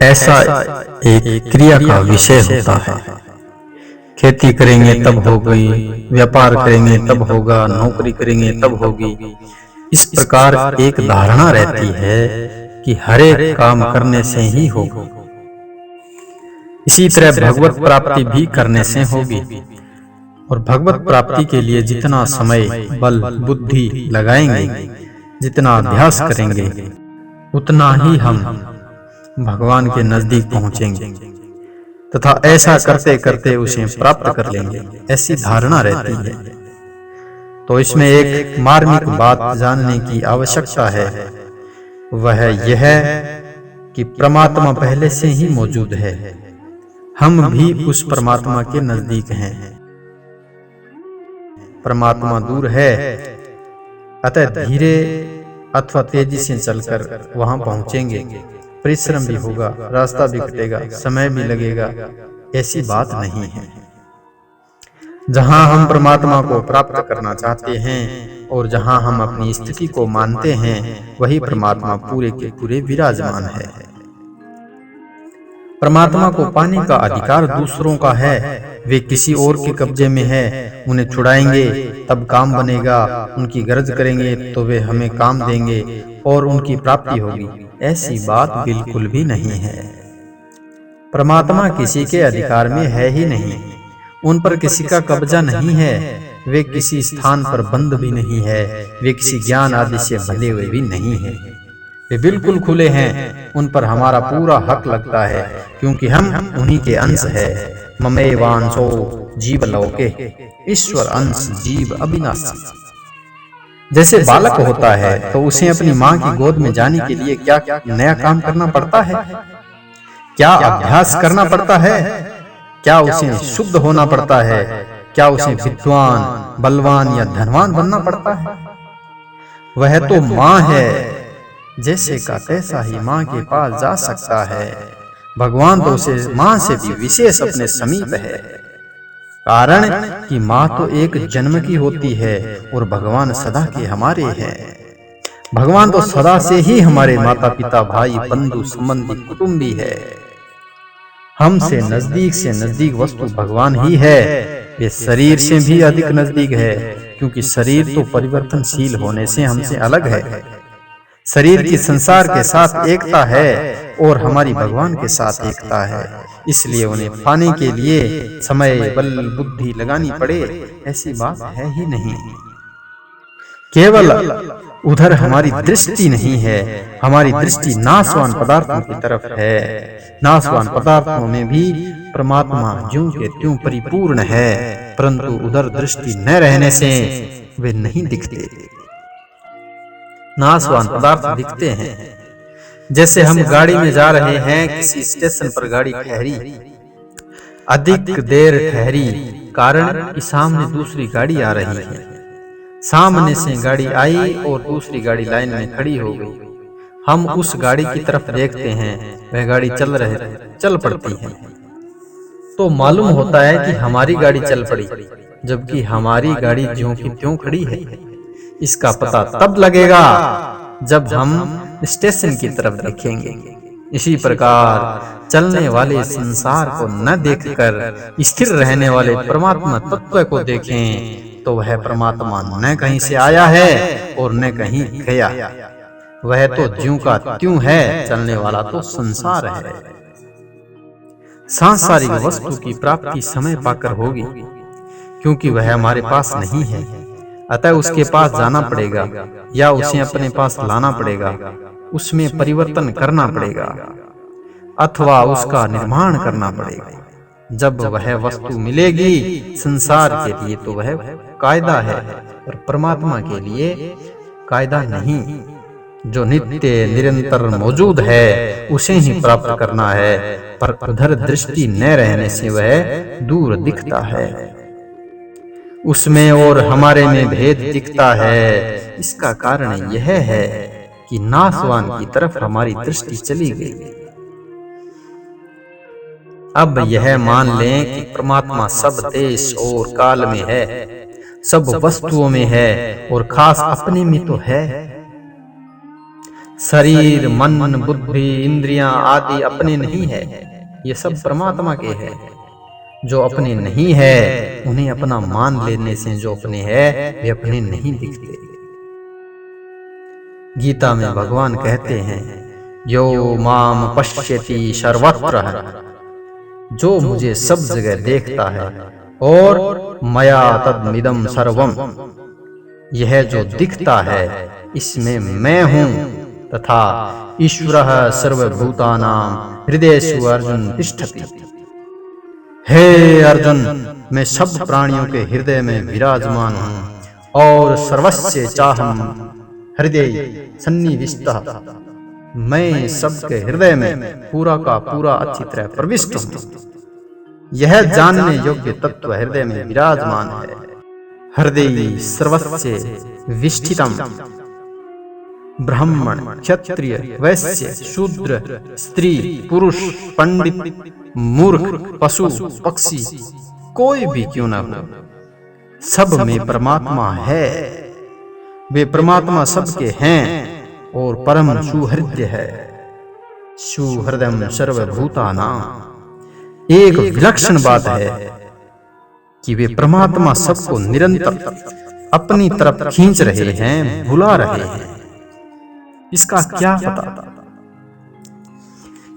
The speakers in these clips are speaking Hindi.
ऐसा एक क्रिया का विषय होता है। खेती करेंगे तब होगी, व्यापार करेंगे तब होगा, नौकरी करेंगे तब होगी। इस प्रकार एक धारणा रहती है कि हर एक काम करने से ही होगा। इसी तरह भगवत प्राप्ति भी करने से होगी, और भगवत प्राप्ति के लिए जितना समय, बल, बुद्धि लगाएंगे, जितना अभ्यास करेंगे, उतना ही हम भगवान के नजदीक पहुंचेंगे तथा ऐसा करते करते उसे प्राप्त कर लेंगे, ऐसी धारणा रहती है। तो इसमें एक मार्मिक बात जानने की आवश्यकता है, वह यह कि परमात्मा पहले से ही मौजूद है, हम भी उस परमात्मा के नजदीक हैं। परमात्मा दूर है, अतः धीरे अथवा तेजी से चलकर वहां पहुंचेंगे। परिश्रम भी होगा, रास्ता भी कटेगा, समय भी लगेगा, ऐसी बात नहीं है। जहां हम परमात्मा को प्राप्त करना चाहते हैं और जहां हम अपनी स्थिति को मानते हैं, वही परमात्मा पूरे के पूरे विराजमान है। परमात्मा को पाने का अधिकार दूसरों का है, वे किसी और के कब्जे में है। उन्हें छुड़ाएंगे तब काम बनेगा, उनकी गरज करेंगे तो वे हमें काम देंगे और उनकी प्राप्ति होगी। ऐसी बात बिल्कुल भी नहीं है। परमात्मा किसी के अधिकार में है ही नहीं, उन पर किसी का कब्जा नहीं है, वे किसी स्थान पर बंद भी नहीं है, वे किसी ज्ञान आदि से बंधे हुए भी नहीं है। वे बिल्कुल खुले हैं, उन पर हमारा पूरा हक लगता है, क्योंकि हम उन्हीं के अंश है। ममेवांशो जीव लोके, ईश्वर अंश जीव अविनाशी। जैसे बालक होता है तो उसे अपनी माँ की गोद में जाने के लिए क्या नया काम करना पड़ता है, क्या अभ्यास करना पड़ता है, क्या उसे शुद्ध होना पड़ता है, क्या उसे विद्वान, बलवान या धनवान बनना पड़ता है? वह तो माँ है, जैसे का तैसा ही माँ के पास जा सकता है। भगवान तो उसे माँ से भी विशेष अपने समीप है, कारण कि माँ तो एक जन्म की होती है और भगवान सदा के हमारे हैं। भगवान तो सदा से ही हमारे माता पिता, भाई, बंधु, संबंधी, कुटुंबी है। हमसे नजदीक वस्तु भगवान ही है। वे शरीर से भी अधिक नजदीक है, क्योंकि शरीर तो परिवर्तनशील होने से हमसे अलग है। शरीर की संसार के साथ एकता है और हमारी भगवान के साथ एकता है, इसलिए उन्हें पाने के लिए समय, बल, बुद्धि लगानी पड़े, ऐसी बात है ही नहीं। केवल उधर हमारी दृष्टि नहीं है, हमारी दृष्टि नाशवान पदार्थों की तरफ है। नाशवान पदार्थों में भी परमात्मा ज्यों के त्यों परिपूर्ण है, परंतु उधर दृष्टि न रहने से वे नहीं दिखते। नाशवान पदार्थ दिखते हैं। जैसे हम गाड़ी में जा रहे हैं, किसी स्टेशन पर गाड़ी ठहरी, अधिक देर ठहरी, कारण कि सामने दूसरी गाड़ी आ रही है। सामने से गाड़ी आई और दूसरी गाड़ी लाइन में खड़ी हो गई। हम उस गाड़ी की तरफ देखते हैं, वह गाड़ी चल पड़ती है, तो मालूम होता है कि हमारी गाड़ी चल पड़ी, जबकि हमारी गाड़ी ज्यों की त्यों खड़ी है। इसका पता तब लगेगा जब हम स्टेशन की तरफ देखेंगे। इसी प्रकार चलने वाले संसार को न देखकर स्थिर रहने वाले परमात्मा तत्व को देखें, तो वह परमात्मा न कहीं से आया है और न कहीं गया। वह तो ज्यों का त्यों है, चलने वाला तो संसार है। सांसारिक वस्तु की प्राप्ति समय पाकर होगी, क्योंकि वह हमारे पास नहीं है, अतः उसके पास जाना पड़ेगा या उसे अपने पास लाना पड़ेगा, उसमें परिवर्तन करना पड़ेगा अथवा उसका निर्माण करना पड़ेगा। जब वह वस्तु मिलेगी संसार के लिए तो वह कायदा है, और परमात्मा के लिए कायदा नहीं। जो नित्य निरंतर मौजूद है उसे ही प्राप्त करना है, पर उधर दृष्टि न रहने से वह दूर दिखता है। उसमें और हमारे में भेद दिखता है। इसका कारण यह है कि नाशवान की तरफ हमारी दृष्टि चली गई। अब यह मान लें कि परमात्मा सब देश और काल में है, सब वस्तुओं में है और खास अपने में तो है, शरीर, मन, बुद्धि, इंद्रियां आदि अपने नहीं है, ये सब परमात्मा के है। जो अपने नहीं है उन्हें अपना मान लेने से जो अपने है वे अपने नहीं दिखते। गीता में भगवान कहते हैं, यो माम पश्यति सर्वत्र, जो मुझे सब जगह देखता है, और मया तद्मिदं सर्वम, यह जो दिखता है इसमें मैं हूं, तथा ईश्वरः सर्वभूतानां हृदयेषु अर्जुन तिष्ठति। हे अर्जुन, मैं सब प्राणियों के हृदय में विराजमान हूं, और सर्वस्य चाहम हृदय सन्निविष्टः, मैं सबके हृदय में पूरा का पूरा अच्छी तरह प्रविष्ट हूं। यह जानने योग्य तत्व हृदय में विराजमान है। हृदय सर्वस्य विष्ठितम, ब्राह्मण, क्षत्रिय, वैश्य, शूद्र, स्त्री, पुरुष, पंडित, मूर्ख, पशु, पक्षी, कोई भी क्यों न हो, सब में परमात्मा है। वे परमात्मा सबके हैं और परम सुहृदय है। सुहृदयम सर्वभूतानां। एक विलक्षण बात है कि वे परमात्मा सबको निरंतर अपनी तरफ खींच रहे हैं, बुला रहे हैं। इसका क्या पता?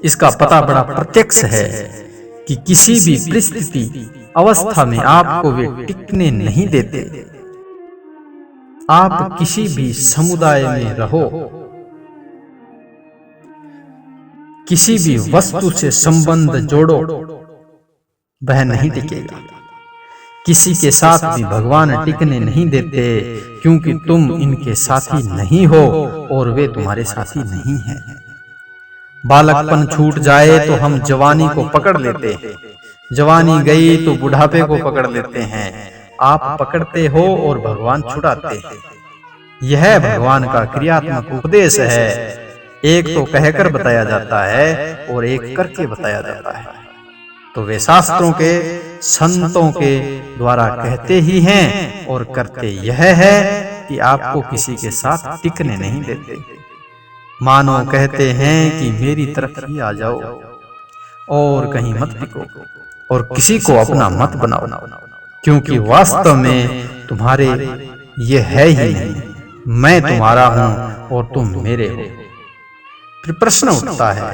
इसका पता बड़ा प्रत्यक्ष है कि किसी भी परिस्थिति अवस्था में आपको वे टिकने नहीं देते। आप किसी भी समुदाय में रहो, किसी भी वस्तु से संबंध जोड़ो, वह नहीं टिकेगा। किसी के साथ भी भगवान टिकने नहीं देते, क्योंकि तुम इनके साथी नहीं हो और वे तुम्हारे साथी नहीं हैं। बालकपन छूट जाए तो हम जवानी को पकड़ लेते हैं, जवानी गई तो बुढ़ापे को पकड़ लेते हैं। आप पकड़ते हो और भगवान छुड़ाते हैं। यह भगवान का क्रियात्मक उपदेश है। एक तो कहकर बताया जाता है और एक करके बताया जाता है। तो वे शास्त्रों के, संतों के द्वारा कहते ही हैं और करते यह है कि आपको किसी के साथ टिकने नहीं देते। मानो कहते हैं कि मेरी तरफ ही आ जाओ और कहीं मत टिको और किसी को अपना मत बनाओ, क्योंकि वास्तव में तुम्हारे ये है ही नहीं। मैं तुम्हारा हूं और तुम मेरे हो। फिर प्रश्न उठता है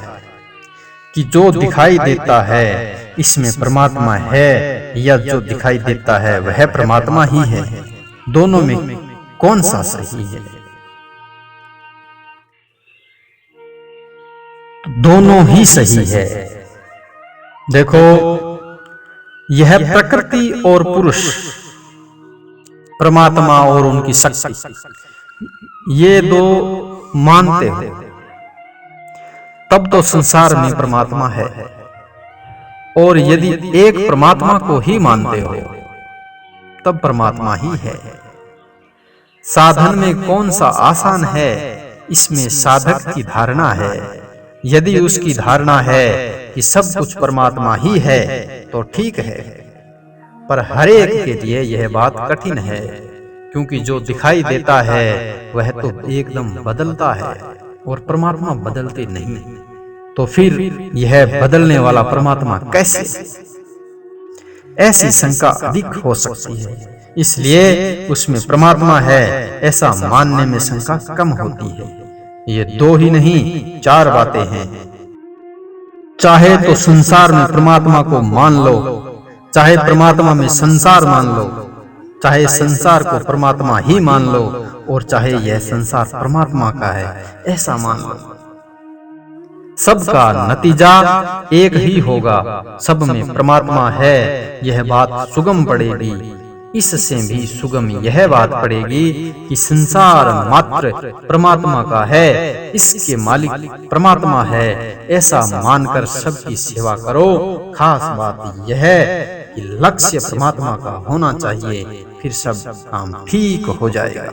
कि जो दिखाई देता है इसमें परमात्मा है या जो दिखाई देता है वह परमात्मा ही है? दोनों में कौन सा सही है? दोनों ही सही है। देखो, यह प्रकृति और पुरुष, परमात्मा और उनकी शक्ति, ये दो मानते हो तब तो संसार में परमात्मा है। और यदि एक परमात्मा को ही मानते हो तब परमात्मा ही है। साधन में कौन सा आसान है, इसमें साधक की धारणा है। यदि उसकी धारणा है कि सब कुछ परमात्मा ही है तो ठीक है, पर हर एक के लिए यह बात कठिन है, क्योंकि जो दिखाई देता है वह तो एकदम बदलता है और परमात्मा बदलते नहीं। तो फिर यह बदलने वाला परमात्मा कैसे? ऐसी शंका अधिक हो सकती है, इसलिए उसमें परमात्मा है ऐसा मानने में शंका कम होती है। ये दो ही नहीं, चार बातें हैं। चाहे तो संसार में परमात्मा को मान लो, चाहे परमात्मा में संसार मान लो, चाहे संसार को परमात्मा ही मान लो, और चाहे यह संसार परमात्मा का है ऐसा मान लो। सबका नतीजा एक ही होगा, सब में परमात्मा है। यह बात सुगम पड़ेगी। इससे भी सुगम यह बात पड़ेगी कि संसार मात्र परमात्मा का है, इसके मालिक परमात्मा है, ऐसा मानकर सबकी सेवा करो। खास बात यह है कि लक्ष्य परमात्मा का होना चाहिए, फिर सब काम ठीक हो जाएगा।